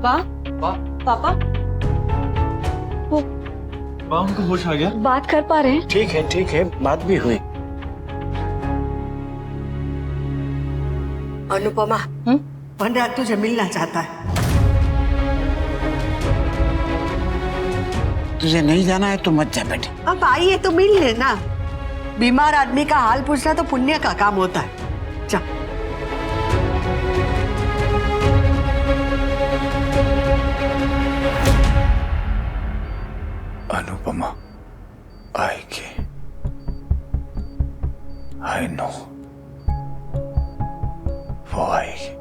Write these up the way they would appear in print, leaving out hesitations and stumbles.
पापा पापा वो उनको होश आ गया? बात कर पा रहे हैं? ठीक है, बात भी हुई। अनुपमा, अनुराग तुझे मिलना चाहता है। तुझे नहीं जाना है तो मत जा बेटे। अब आइए तो मिल लेना। बीमार आदमी का हाल पूछना तो पुण्य का काम होता है। जा। अनुपमा आएगी, आई नो वो आएगी।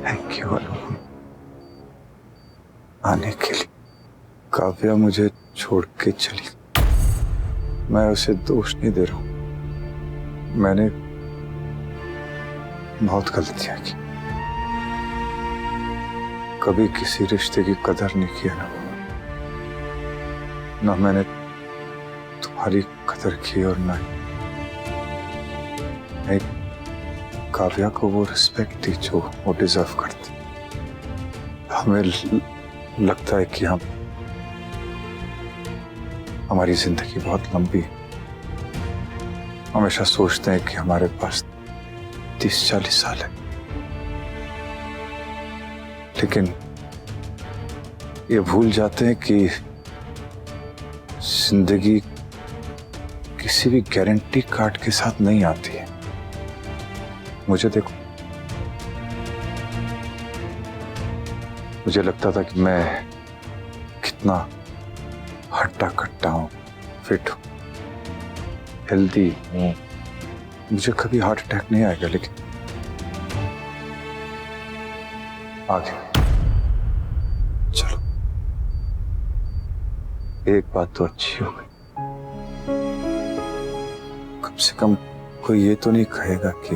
थैंक यू अनुपमा आने के लिए। काव्या मुझे छोड़ के चली, मैं उसे दोष नहीं दे रहा हूं। मैंने बहुत गलतियां की, कभी किसी रिश्ते की कदर नहीं किया ना मैंने तुम्हारी कदर की और ना ही काव्या को वो रिस्पेक्ट दी जो वो डिजर्व करती। हमें लगता है कि हमारी जिंदगी बहुत लंबी है, हमेशा सोचते हैं कि हमारे पास 30-40 साल है, लेकिन ये भूल जाते हैं कि जिंदगी किसी भी गारंटी कार्ड के साथ नहीं आती है। मुझे देखो, मुझे लगता था कि मैं कितना हट्टा कट्टा हूं, फिट हूं, हेल्दी हूं, मुझे कभी हार्ट अटैक नहीं आएगा, लेकिन आगे चलो। एक बात तो अच्छी हो गई, कम से कम कोई ये तो नहीं कहेगा कि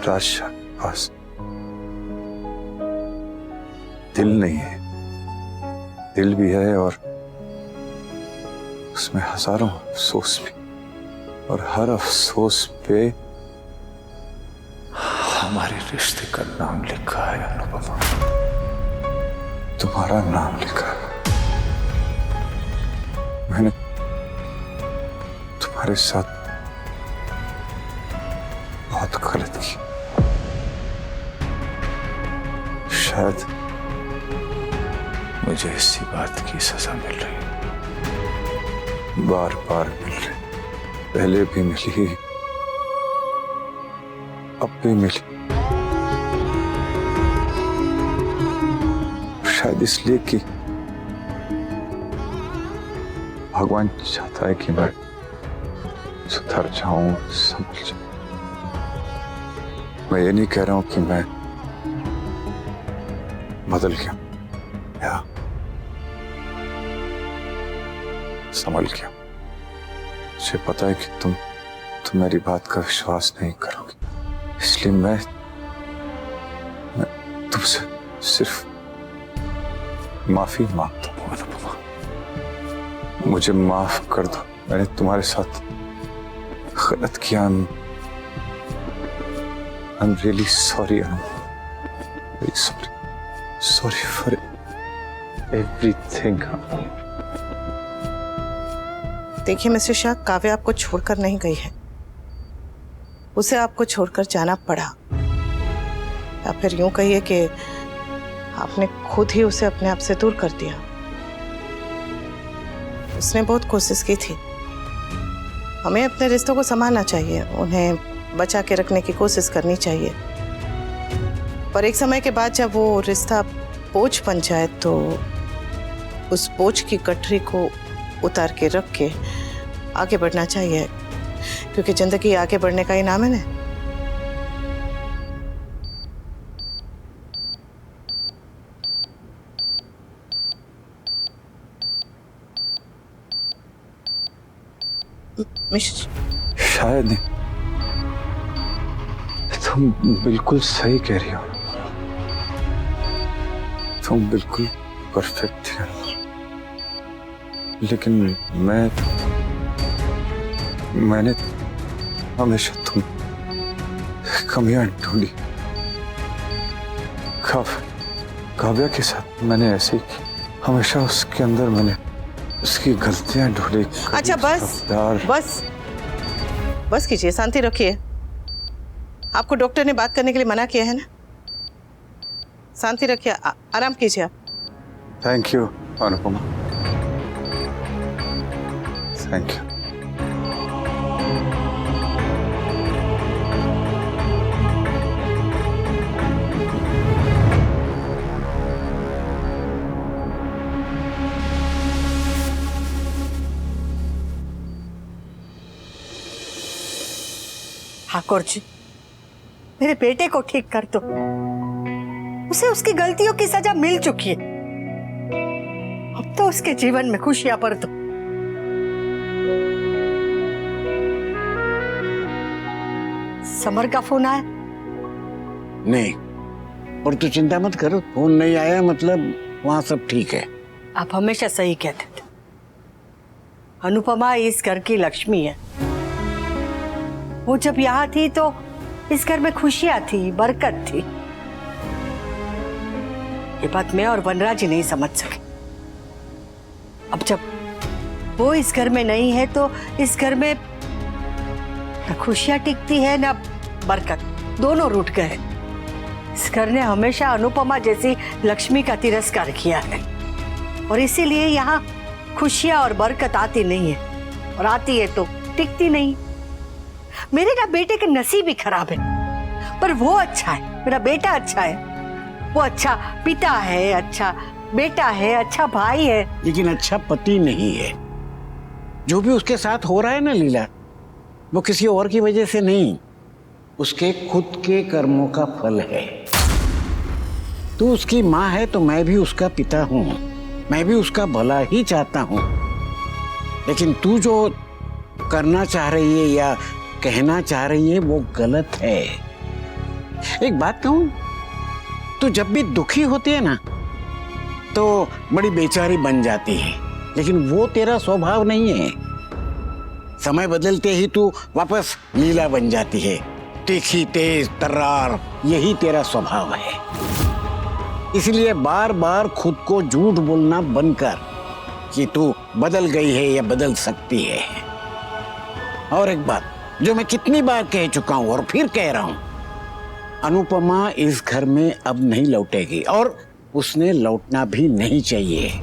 राशा के पास दिल नहीं है। दिल भी है और उसमें हजारों अफसोस भी, और हर अफसोस पे हमारे रिश्ते का नाम लिखा है अनुपमा, तुम्हारा नाम लिखा है। मैंने तुम्हारे साथ बहुत गलत की, शायद मुझे इसी बात की सजा मिल रही है, बार बार मिल रही, पहले भी मिली, अब भी मिली। शायद इसलिए कि भगवान चाहता है कि मैं सुधर जाऊं, समझ जाऊं। मैं ये नहीं कह रहा हूं कि मैं बदल गया या संभल गया। मुझे पता है कि तुम मेरी बात का विश्वास नहीं करोगे, इसलिए मैं तुमसे सिर्फ माफी मांगता हूं अनुपमा। मुझे माफ कर दो, मैंने तुम्हारे साथ गलत किया। I'm really sorry, Anu. Very sorry. Sorry for everything. देखिए मिस्टर शाह, काव्या आपको छोड़कर नहीं गई है, उसे आपको छोड़कर जाना पड़ा, या फिर यूं कहिए कि आपने खुद ही उसे अपने आप से दूर कर दिया। उसने बहुत कोशिश की थी। हमें अपने रिश्तों को संभालना चाहिए, उन्हें बचा के रखने की कोशिश करनी चाहिए, पर एक समय के बाद जब वो रिश्ता बोझ बन जाए तो उस बोझ की गठरी को उतार के रख के आगे बढ़ना चाहिए, क्योंकि जिंदगी आगे बढ़ने का ही नाम है ना। शायद नहीं, तो तुम बिल्कुल सही कह रही हो, तुम बिल्कुल परफेक्ट थी, लेकिन मैंने हमेशा तुम कमियां ढूंढी। काव्या के साथ मैंने ऐसे ही की, हमेशा उसके अंदर मैंने उसकी गलतियां ढूंढी। अच्छा बस बस कीजिए, शांति रखिए। आपको डॉक्टर ने बात करने के लिए मना किया है ना, शांति रखिए, आराम कीजिए आप। Thank you Anupama, thank you. Thakur ji, मेरे बेटे को ठीक कर दो। उसे उसकी गलतियों की सजा मिल चुकी है, अब तो उसके जीवन में खुशियां भर दो। समर का फोन आया? नहीं, और तू चिंता मत कर, फोन नहीं आया मतलब वहां सब ठीक है। आप हमेशा सही कहते थे। अनुपमा इस घर की लक्ष्मी है। वो जब यहाँ थी तो इस घर में खुशियां थी, बरकत थी। ये बात मैं और वनराज जी नहीं समझ सके। अब जब वो इस घर में नहीं है तो इस घर में न खुशियां टिकती है न बरकत, दोनों रूठ गए। इस घर ने हमेशा अनुपमा जैसी लक्ष्मी का तिरस्कार किया है और इसीलिए यहाँ खुशियां और बरकत आती नहीं है, और आती है तो टिकती नहीं। मेरे ना बेटे के नसीब ही खराब है, पर वो अच्छा है, मेरा बेटा अच्छा है। वो अच्छा पिता है, अच्छा बेटा है, अच्छा भाई है, लेकिन अच्छा पति नहीं है। जो भी उसके साथ हो रहा है ना लीला, वो किसी और की वजह से नहीं, उसके खुद के कर्मों का फल है। तू उसकी माँ है तो मैं भी उसका पिता हूँ, मैं भी उसका भला ही चाहता हूँ। लेकिन तू जो करना चाह रही है या कहना चाह रही है वो गलत है। एक बात कहूं, तू जब भी दुखी होती है ना तो बड़ी बेचारी बन जाती है, लेकिन वो तेरा स्वभाव नहीं है। समय बदलते ही तू वापस लीला बन जाती है, तीखी तेज तर्रार, यही तेरा स्वभाव है। इसलिए बार बार खुद को झूठ बोलना बंद कर कि तू बदल गई है या बदल सकती है। और एक बात जो मैं कितनी बार कह चुका हूं और फिर कह रहा हूं, अनुपमा इस घर में अब नहीं लौटेगी और उसने लौटना भी नहीं चाहिए।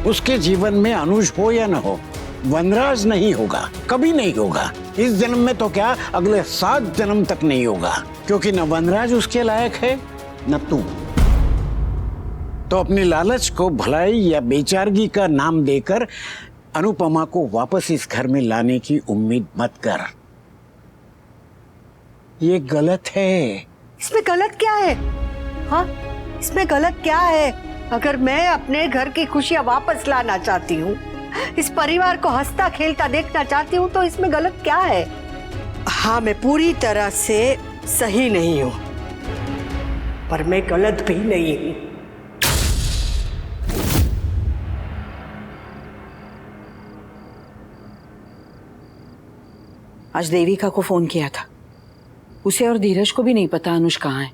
उसके जीवन में अनुज हो या न हो, वनराज नहीं होगा, कभी नहीं होगा। इस जन्म में तो क्या, अगले 7 जन्म तक नहीं होगा, क्योंकि न वनराज उसके लायक है न तू। तो अपनी लालच को भलाई या बेचारगी का नाम देकर अनुपमा को वापस इस घर में लाने की उम्मीद मत कर। ये गलत है। इसमें गलत क्या है? हाँ, इसमें गलत क्या है? अगर मैं अपने घर की खुशियां वापस लाना चाहती हूँ, इस परिवार को हंसता खेलता देखना चाहती हूँ, तो इसमें गलत क्या है? हाँ, मैं पूरी तरह से सही नहीं हूँ, पर मैं गलत भी नहीं हूँ। आज देविका को फोन किया था, उसे और धीरज को भी नहीं पता अनुज कहाँ है।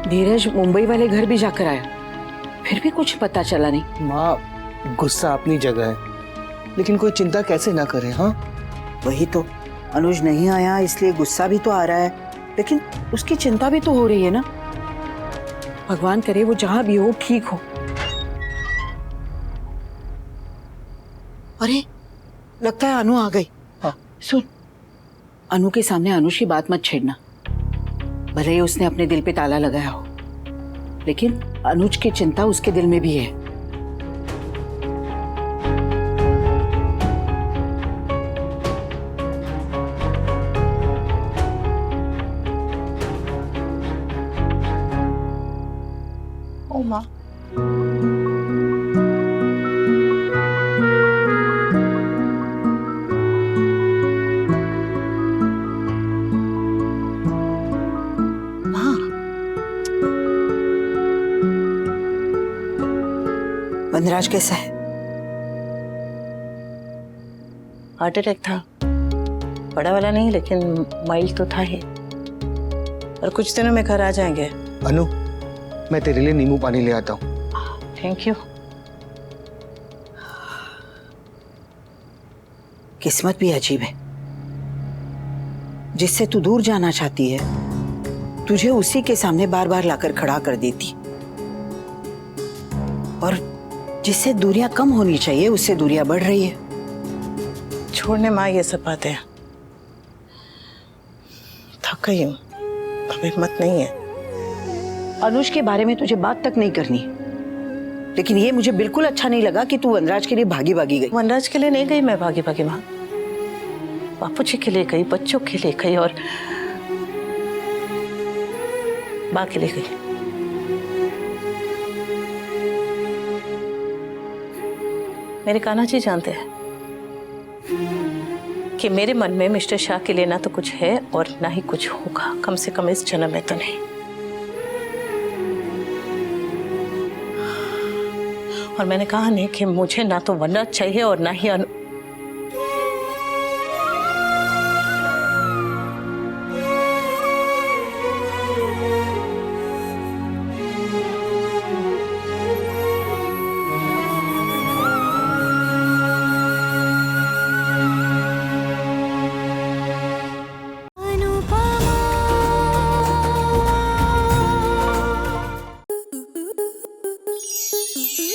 धीरज मुंबई वाले घर भी जाकर आया, फिर भी कुछ पता चला नहीं। माँ, गुस्सा अपनी जगह है, लेकिन कोई चिंता कैसे ना करे। हाँ, वही तो, अनुज नहीं आया इसलिए गुस्सा भी तो आ रहा है, लेकिन उसकी चिंता भी तो हो रही है ना। भगवान करे वो जहां भी हो ठीक हो। अरे, लगता है अनु आ गई। सुन, अनु के सामने अनुज की बात मत छेड़ना। भले ही उसने अपने दिल पे ताला लगाया हो, लेकिन अनुज की चिंता उसके दिल में भी है। ओ माँ, वनराज कैसा है? हार्ट अटैक था, बड़ा वाला नहीं लेकिन माइल्ड तो था ही, और कुछ दिनों में घर आ जाएंगे। अनु, मैं तेरे लिए नींबू पानी ले आता हूँ। Thank you. किस्मत भी अजीब है, जिससे तू दूर जाना चाहती है तुझे उसी के सामने बार बार लाकर खड़ा कर देती, और जिससे दूरियां कम होनी चाहिए उससे दूरियां बढ़ रही है। छोड़ने माँ ये सब बातें, थक गई हूँ, अब हिम्मत नहीं है। अनुज के बारे में तुझे बात तक नहीं करनी, लेकिन ये मुझे बिल्कुल अच्छा नहीं लगा कि तू वनराज के लिए भागी भागी गई। वनराज के लिए नहीं गई मैं भागी भागी माँ, बापूजी के लिए गई, बच्चों के लिए गई और माँ के लिए गई। मेरे कान्हा जी जानते हैं कि मेरे मन में मिस्टर शाह के लिए ना तो कुछ है और ना ही कुछ होगा, कम से कम इस जन्म में तो नहीं। और मैंने कहा नहीं कि मुझे ना तो वनराज चाहिए और ना ही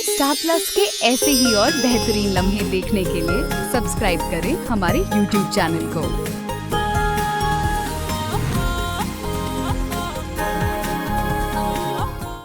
स्टार प्लस के ऐसे ही और बेहतरीन लम्हे देखने के लिए सब्सक्राइब करें हमारे YouTube चैनल को।